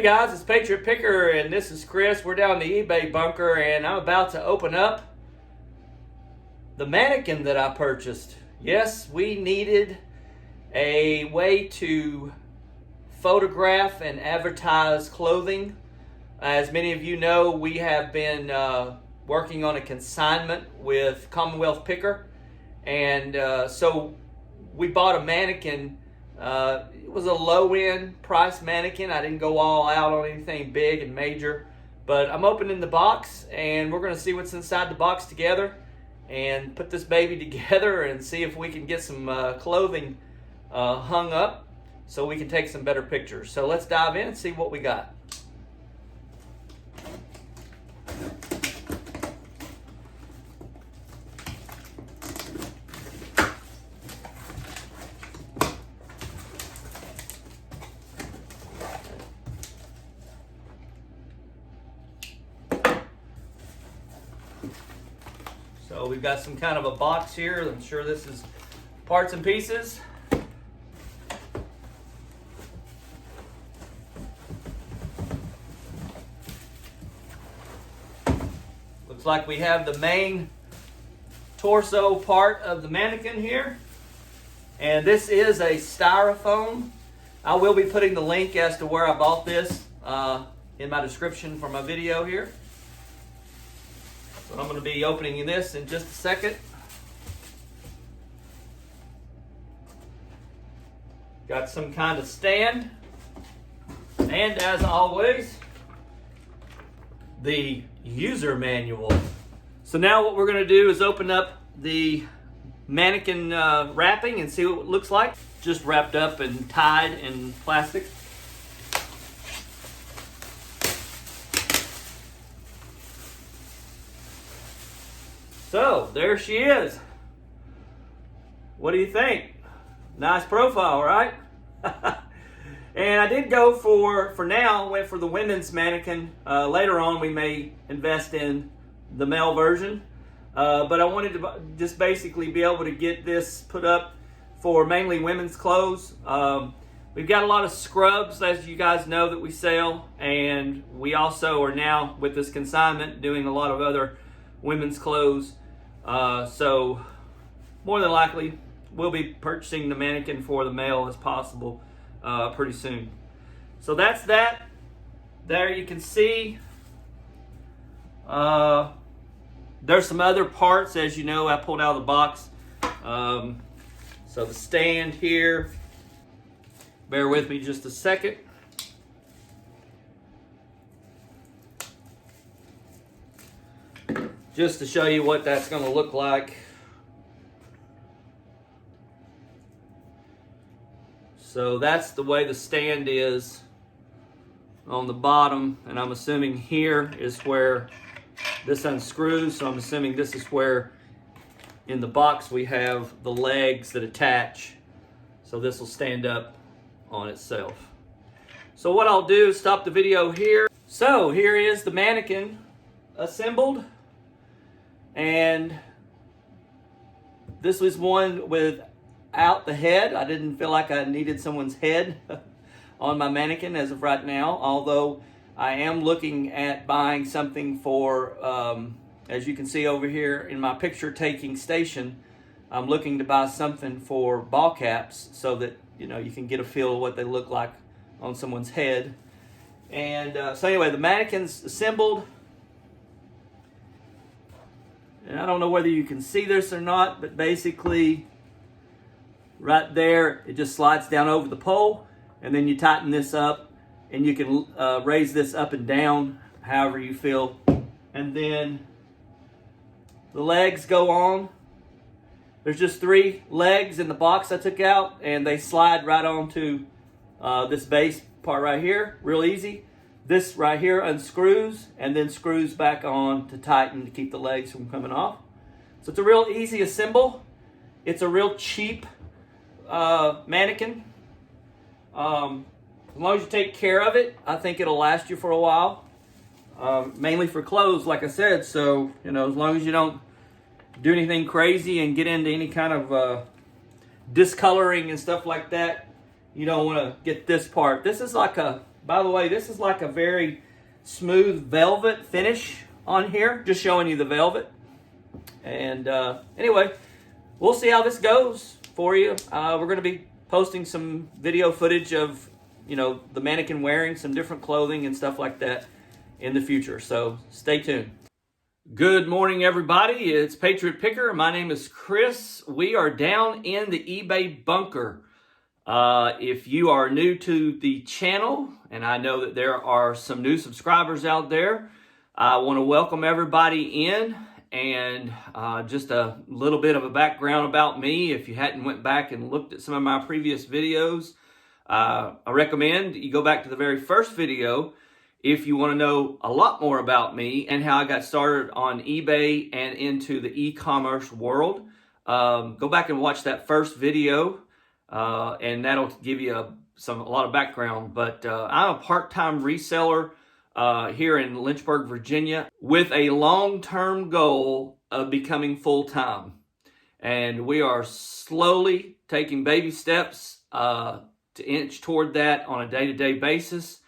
guys, it's Patriot Picker and this is Chris. We're down in the eBay bunker and I'm about to open up the mannequin that I purchased. Yes, we needed a way to photograph and advertise clothing. As many of you know, we have been working on a consignment with Commonwealth Picker, and so we bought a mannequin. It was a low-end price mannequin. I didn't go all out on anything big and major, but I'm opening the box and we're going to see what's inside the box together and put this baby together and see if we can get some clothing hung up so we can take some better pictures. So let's dive in and see what we got. So we've got some kind of a box here. I'm sure this is parts and pieces. Looks like we have the main torso part of the mannequin here. And this is a styrofoam. I will be putting the link as to where I bought this in my description for my video here. So I'm going to be opening this in just a second. Got some kind of stand. And as always, the user manual. So now what we're going to do is open up the mannequin wrapping and see what it looks like. Just wrapped up and tied in plastic. So there she is. What do you think? Nice profile, right? And I did go for now, went for the women's mannequin. Later on we may invest in the male version. But I wanted to just basically be able to get this put up for mainly women's clothes. We've got a lot of scrubs, as you guys know, that we sell. And we also are now, with this consignment, doing a lot of other women's clothes. So more than likely we'll be purchasing the mannequin for the male as possible pretty soon. So that's that. There you can see there's some other parts, as you know, I pulled out of the box. So the stand here, bear with me just a second. Just to show you what that's going to look like. So that's the way the stand is on the bottom, and I'm assuming here is where this unscrews. So I'm assuming this is where in the box we have the legs that attach. So this will stand up on itself. So what I'll do is stop the video here. So here is the mannequin assembled. And this was one without the head. I didn't feel like I needed someone's head on my mannequin as of right now, although I am looking at buying something for, as you can see over here in my picture taking station, I'm looking to buy something for ball caps so that, you know, you can get a feel of what they look like on someone's head. And so anyway, the mannequin's assembled. And I don't know whether you can see this or not, but basically right there, it just slides down over the pole, and then you tighten this up, and you can raise this up and down however you feel. And then the legs go on. There's just 3 legs in the box I took out, and they slide right onto this base part right here, real easy. This right here unscrews and then screws back on to tighten to keep the legs from coming off. So it's a real easy assemble. It's a real cheap mannequin. As long as you take care of it, I think it'll last you for a while. Mainly for clothes, like I said. So, you know, as long as you don't do anything crazy and get into any kind of discoloring and stuff like that, you don't want to get this part. This is like a By the way, this is like a very smooth velvet finish on here. Just showing you the velvet. And anyway, we'll see how this goes for you. We're going to be posting some video footage of, the mannequin wearing some different clothing and stuff like that in the future. So stay tuned. Good morning, everybody. It's Patriot Picker. My name is Chris. We are down in the eBay bunker. If you are new to the channel, and I know that there are some new subscribers out there, I want to welcome everybody in. And just a little bit of a background about me. If you hadn't went back and looked at some of my previous videos, I recommend you go back to the very first video if you want to know a lot more about me and how I got started on eBay and into the e-commerce world. Go back and watch that first video, and that'll give you a lot of background. But I'm a part-time reseller here in Lynchburg, Virginia, with a long-term goal of becoming full-time. And we are slowly taking baby steps to inch toward that on a day-to-day basis,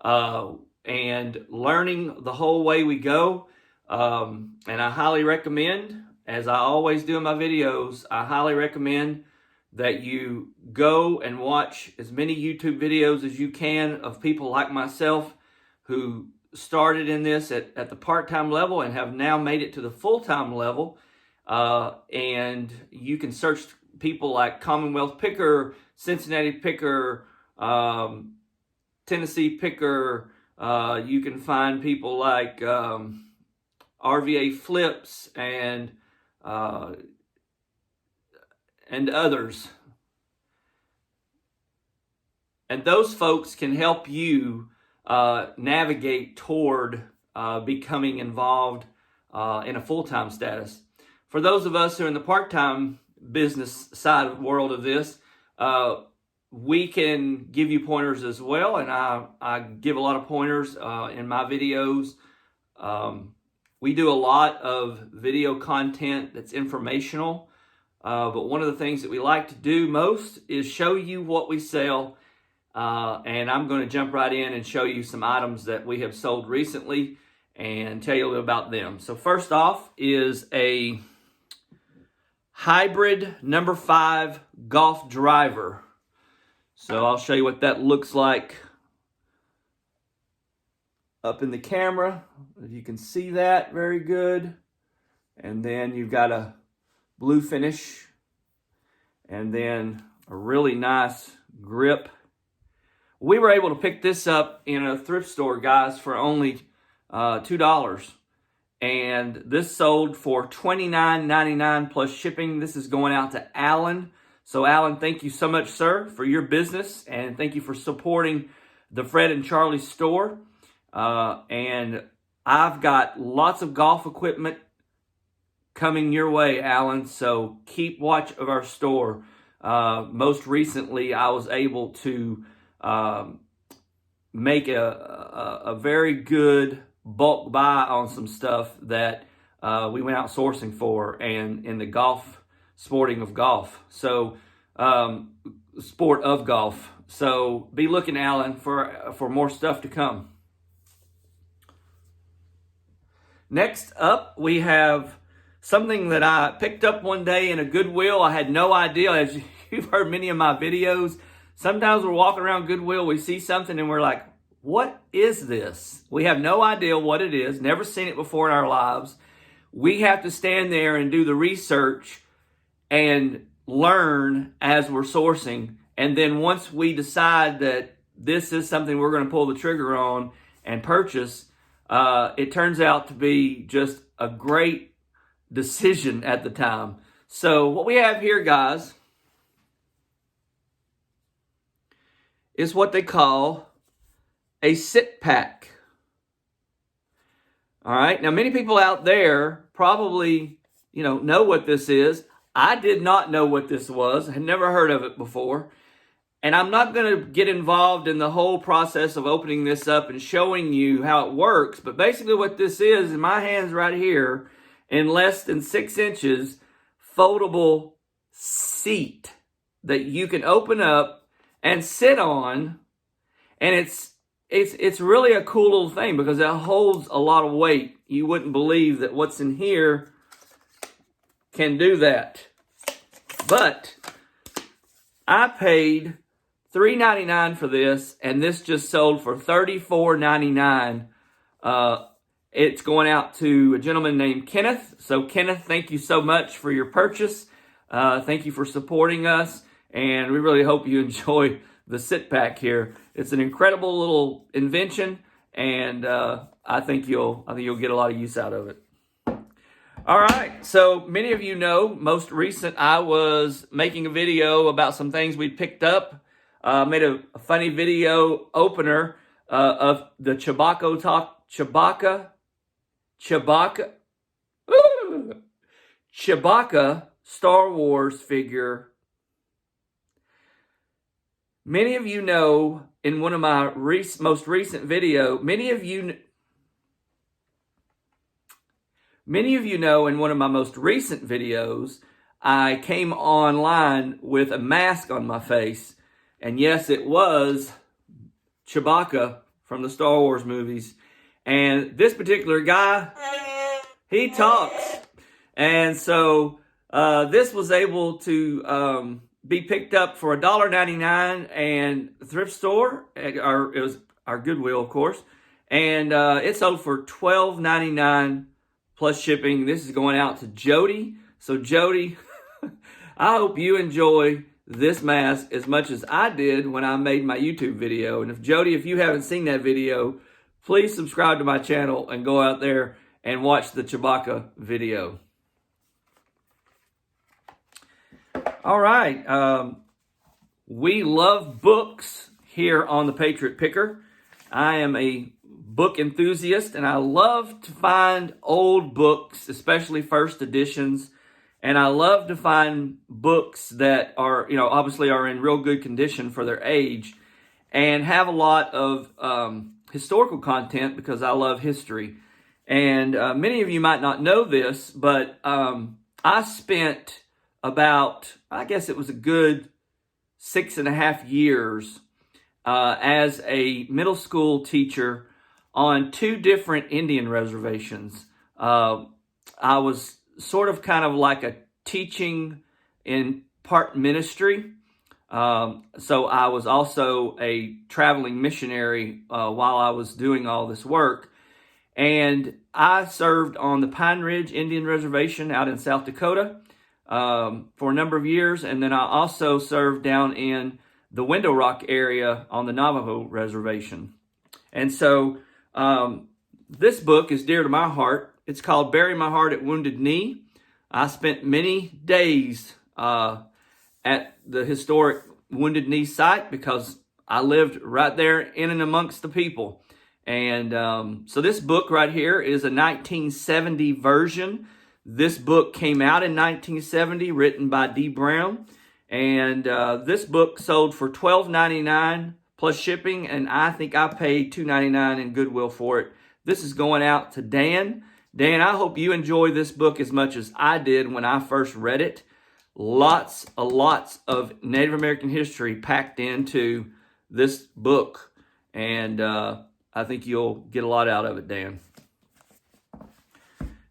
and learning the whole way we go. And I highly recommend, as I always do in my videos, I highly recommend that you go and watch as many YouTube videos as you can of people like myself who started in this at the part-time level and have now made it to the full-time level. And you can search people like Commonwealth Picker, Cincinnati Picker, Tennessee Picker. You can find people like RVA Flips and others. And those folks can help you navigate toward becoming involved in a full-time status. For those of us who are in the part-time business side of the world of this, we can give you pointers as well, and I give a lot of pointers in my videos. We do a lot of video content that's informational, but one of the things that we like to do most is show you what we sell. And I'm going to jump right in and show you some items that we have sold recently and tell you a little about them. So first off is a hybrid number 5 golf driver. So I'll show you what that looks like up in the camera. If you can see that, very good. And then you've got a blue finish and then a really nice grip. We were able to pick this up in a thrift store, guys, for only $2. And this sold for $29.99 plus shipping. This is going out to Alan. So, Alan, thank you so much, sir, for your business. And thank you for supporting the Fred and Charlie store. And I've got lots of golf equipment coming your way, Alan. So keep watch of our store. Most recently, I was able to make a very good bulk buy on some stuff that we went out sourcing for, and in the sporting of golf. So sport of golf. So be looking, Alan, for more stuff to come. Next up, we have something that I picked up one day in a Goodwill. I had no idea, as you've heard many of my videos. Sometimes we're walking around Goodwill, we see something and we're like, what is this? We have no idea what it is, never seen it before in our lives. We have to stand there and do the research and learn as we're sourcing. And then once we decide that this is something we're going to pull the trigger on and purchase, it turns out to be just a great decision at the time. So what we have here, guys, is what they call a sit pack. All right. Now, many people out there probably, know what this is. I did not know what this was. I had never heard of it before. And I'm not going to get involved in the whole process of opening this up and showing you how it works. But basically what this is, in my hands right here, in less than 6 inches, foldable seat that you can open up and sit on. And it's it's really a cool little thing because it holds a lot of weight. You wouldn't believe that what's in here can do that. But I paid $3.99 for this, and this just sold for $34.99. It's going out to a gentleman named Kenneth. So Kenneth, thank you so much for your purchase. Thank you for supporting us, and we really hope you enjoy the sit pack here. It's an incredible little invention, and I think you'll get a lot of use out of it. All right, so many of you know, most recent I was making a video about some things we picked up. Made a funny video opener of the Chewbacca Star Wars figure. Many of you know in one of my most recent video, many of you know in one of my most recent videos, I came online with a mask on my face. And yes, it was Chewbacca from the Star Wars movies. And this particular guy, he talks. And so this was able to be picked up for $1.99 and thrift store, or it was our Goodwill, of course. And it sold for $12.99 plus shipping. This is going out to Jody. So Jody, I hope you enjoy this mask as much as I did when I made my YouTube video. And if Jody, if you haven't seen that video, please subscribe to my channel and go out there and watch the Chewbacca video. All right. We love books here on the Patriot Picker. I am a book enthusiast, and I love to find old books, especially first editions. And I love to find books that are, obviously are in real good condition for their age and have a lot of historical content because I love history. And many of you might not know this, but I spent about, I guess it was a good 6.5 years as a middle school teacher on 2 different Indian reservations. I was sort of kind of like a teaching in part ministry. So I was also a traveling missionary while I was doing all this work. And I served on the Pine Ridge Indian Reservation out in South Dakota for a number of years. And then I also served down in the Window Rock area on the Navajo Reservation. And so this book is dear to my heart. It's called Bury My Heart at Wounded Knee. I spent many days at the historic Wounded Knee site because I lived right there in and amongst the people. And so this book right here is a 1970 version. This book came out in 1970, written by D. Brown. And this book sold for $12.99 plus shipping, and I think I paid $2.99 in Goodwill for it. This is going out to Dan. Dan, I hope you enjoy this book as much as I did when I first read it. Lots of Native American history packed into this book. And I think you'll get a lot out of it, Dan.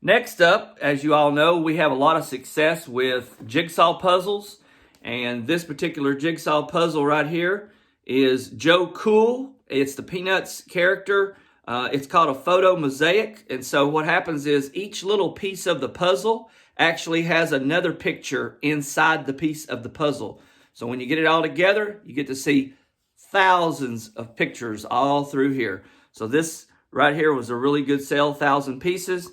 Next up, as you all know, we have a lot of success with jigsaw puzzles. And this particular jigsaw puzzle right here is Joe Cool. It's the Peanuts character. It's called a photo mosaic. And so what happens is each little piece of the puzzle actually has another picture inside the piece of the puzzle. So when you get it all together, you get to see thousands of pictures all through here. So this right here was a really good sale, 1,000 pieces.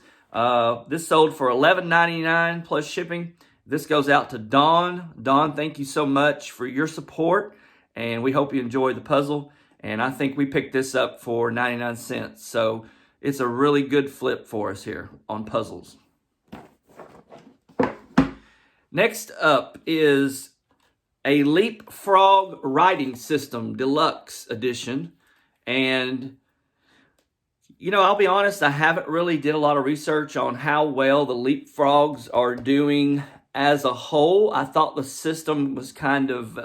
This sold for $11.99 plus shipping. This goes out to Dawn. Dawn, thank you so much for your support, and we hope you enjoy the puzzle. And I think we picked this up for 99 cents. So it's a really good flip for us here on puzzles. Next up is a Leapfrog Writing System Deluxe Edition. And, I'll be honest, I haven't really did a lot of research on how well the Leapfrogs are doing as a whole. I thought the system was kind of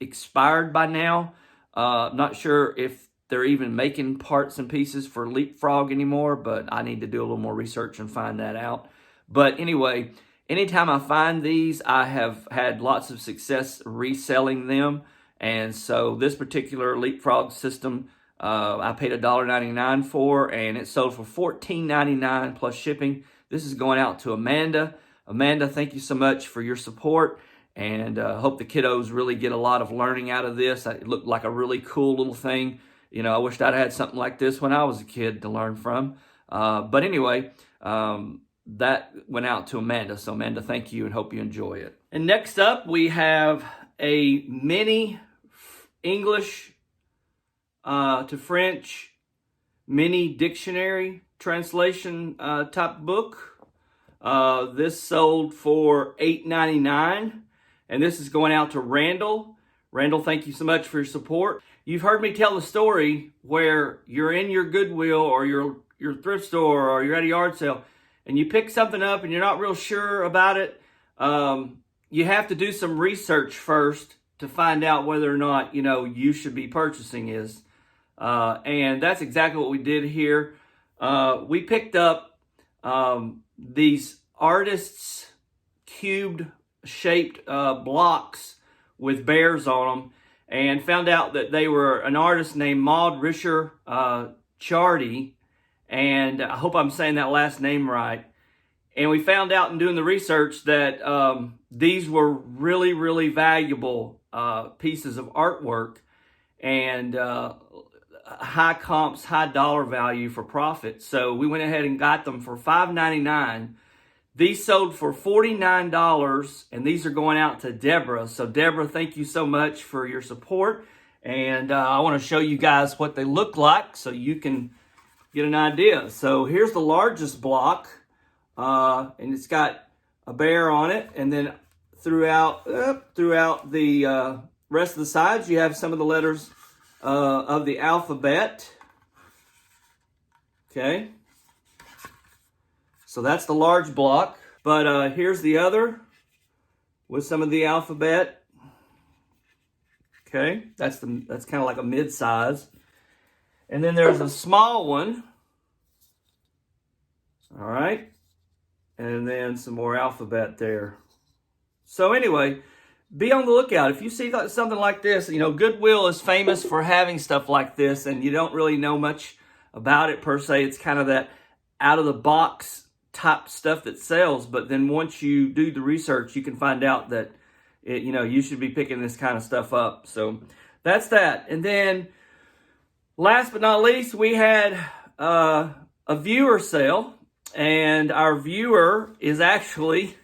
expired by now. Not sure if they're even making parts and pieces for Leapfrog anymore, but I need to do a little more research and find that out. But anyway, anytime I find these, I have had lots of success reselling them. And so this particular Leapfrog system, I paid $1.99 for, and it sold for $14.99 plus shipping. This is going out to Amanda. Amanda, thank you so much for your support, and hope the kiddos really get a lot of learning out of this. It looked like a really cool little thing. You know, I wished I'd had something like this when I was a kid to learn from. But anyway, that went out to Amanda. So Amanda, thank you, and hope you enjoy it. And next up, we have a mini English to French mini dictionary translation type book. This sold for $8.99, and this is going out to Randall. Randall, thank you so much for your support. You've heard me tell the story where you're in your Goodwill or your thrift store or you're at a yard sale and you pick something up and you're not real sure about it. You have to do some research first to find out whether or not, you know, you should be purchasing this. And that's exactly what we did here. We picked up these artists' cubed shaped blocks with bears on them, and found out that they were an artist named Maud Risher Chardy, and I hope I'm saying that last name right. And we found out in doing the research that these were really, really valuable pieces of artwork, and high comps, high dollar value for profit. So we went ahead and got them for $5.99. These sold for $49, and these are going out to Deborah. So Deborah, thank you so much for your support. And I want to show you guys what they look like so you can get an idea. So here's the largest block, and it's got a bear on it. And then throughout the rest of the sides, you have some of the letters of the alphabet. Okay. So that's the large block. But here's the other with some of the alphabet. Okay. That's kind of like a mid-size. And then there's a small one. All right. And then some more alphabet there. So anyway, be on the lookout. If you see something like this, you know, Goodwill is famous for having stuff like this, and you don't really know much about it per se. It's kind of that out-of-the-box type stuff that sells. But then once you do the research, you can find out that, you know, you should be picking this kind of stuff up. So that's that. And then last but not least, we had a viewer sale. And our viewer is actually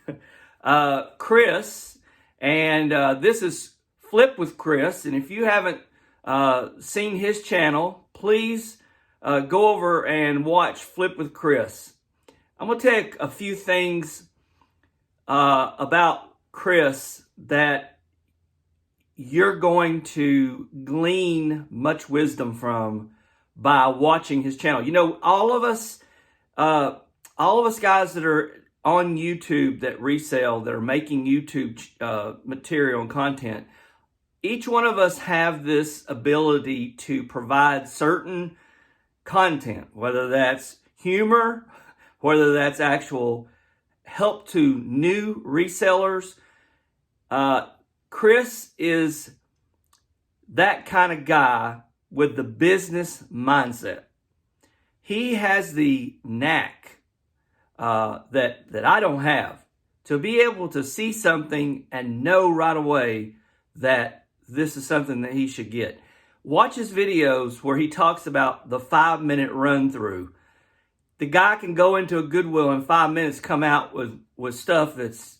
Chris. And this is Flip with Chris. And if you haven't seen his channel, please go over and watch Flip with Chris. I'm going to take a few things about Chris that you're going to glean much wisdom from by watching his channel. You know, all of us guys that are on YouTube that resell, that are making YouTube material and content, each one of us have this ability to provide certain content, whether that's humor, whether that's actual help to new resellers. Chris is that kind of guy with the business mindset. He has the knack that I don't have, to be able to see something and know right away that this is something that he should get. Watch his videos where he talks about the 5-minute run through. The guy can go into a Goodwill in 5 minutes, come out with stuff that's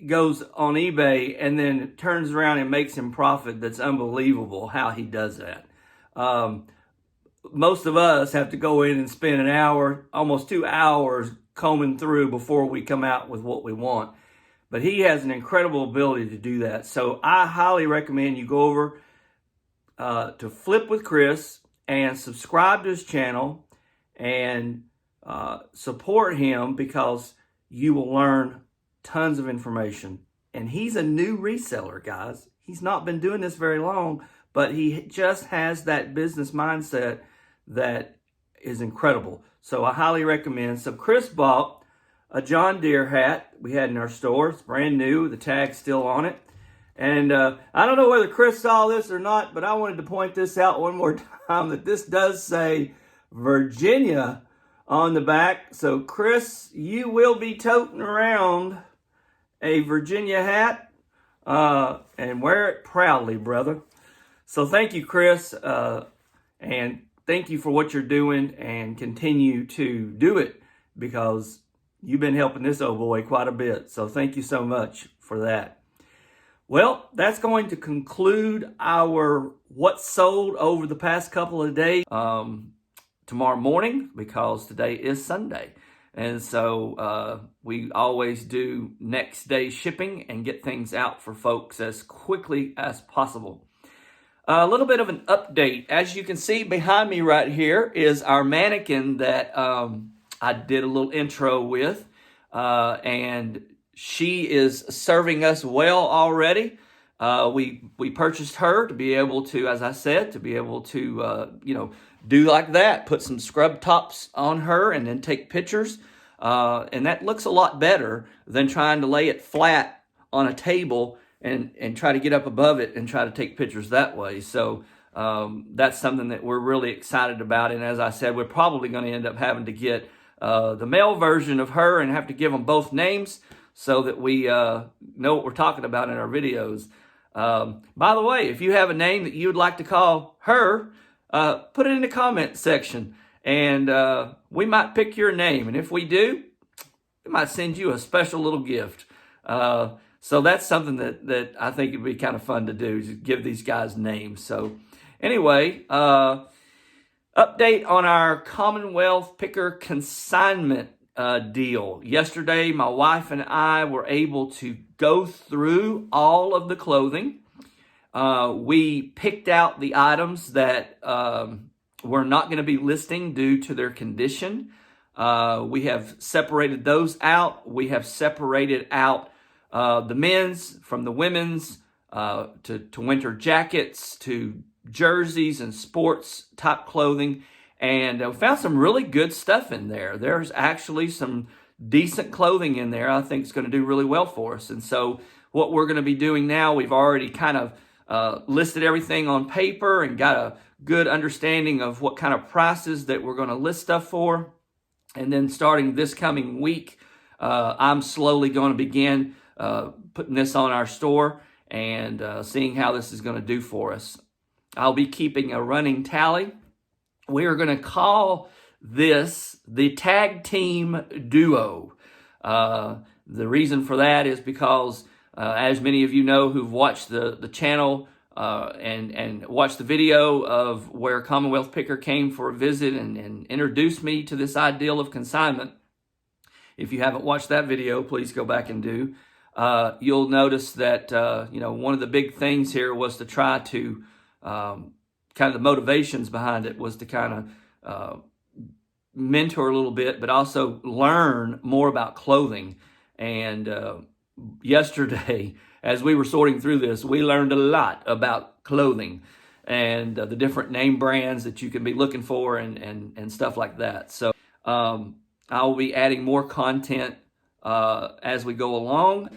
goes on eBay, and then turns around and makes him profit. That's unbelievable how he does that. Most of us have to go in and spend an hour, almost 2 hours combing through before we come out with what we want. But he has an incredible ability to do that. So I highly recommend you go over to Flip with Chris and subscribe to his channel and support him, because you will learn tons of information. And he's a new reseller, guys. He's not been doing this very long, but he just has that business mindset that is incredible. So I highly recommend. So Chris bought a John Deere hat we had in our store. It's brand new. The tag's still on it. And I don't know whether Chris saw this or not, but I wanted to point this out one more time, that this does say Virginia on the back. So Chris, you will be toting around a Virginia hat, and wear it proudly, brother. So thank you, Chris, and thank you for what you're doing, and continue to do it, because you've been helping this old boy quite a bit. So thank you so much for that. Well, that's going to conclude our What's Sold over the past couple of days. Tomorrow morning, because today is Sunday. And so we always do next day shipping and get things out for folks as quickly as possible. A little bit of an update. As you can see behind me right here is our mannequin that I did a little intro with. And she is serving us well already. We purchased her to be able to, as I said, to be able to, do like that, put some scrub tops on her and then take pictures. And that looks a lot better than trying to lay it flat on a table and try to get up above it and try to take pictures that way. So that's something that we're really excited about. And as I said, we're probably going to end up having to get the male version of her and have to give them both names so that we know what we're talking about in our videos. By the way, if you have a name that you would like to call her, put it in the comment section, and we might pick your name. And if we do, we might send you a special little gift. So that's something that I think would be kind of fun to do, is give these guys names. So anyway, update on our Commonwealth Picker consignment deal. Yesterday, my wife and I were able to go through all of the clothing. We picked out the items that we're not going to be listing due to their condition. We have separated those out. We have separated out the men's from the women's, to winter jackets, to jerseys and sports type clothing. And we found some really good stuff in there. There's actually some decent clothing in there I think is going to do really well for us. And so what we're going to be doing now, we've already kind of listed everything on paper and got a good understanding of what kind of prices that we're going to list stuff for. And then starting this coming week, I'm slowly going to begin putting this on our store and seeing how this is going to do for us. I'll be keeping a running tally. We are going to call this the Tag Team Duo. The reason for that is because, as many of you know who've watched the channel and watched the video of where Commonwealth Picker came for a visit and introduced me to this ideal of consignment. If you haven't watched that video, please go back and do. You'll notice that one of the big things here was to try to kind of the motivations behind it was to kind of mentor a little bit, but also learn more about clothing. And yesterday, as we were sorting through this, we learned a lot about clothing and the different name brands that you can be looking for and stuff like that. So I'll be adding more content as we go along.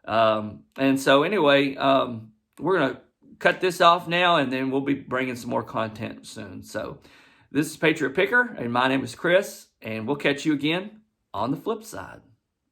And so anyway, we're going to cut this off now, and then we'll be bringing some more content soon. So this is Patriot Picker, and my name is Chris, and we'll catch you again on the flip side.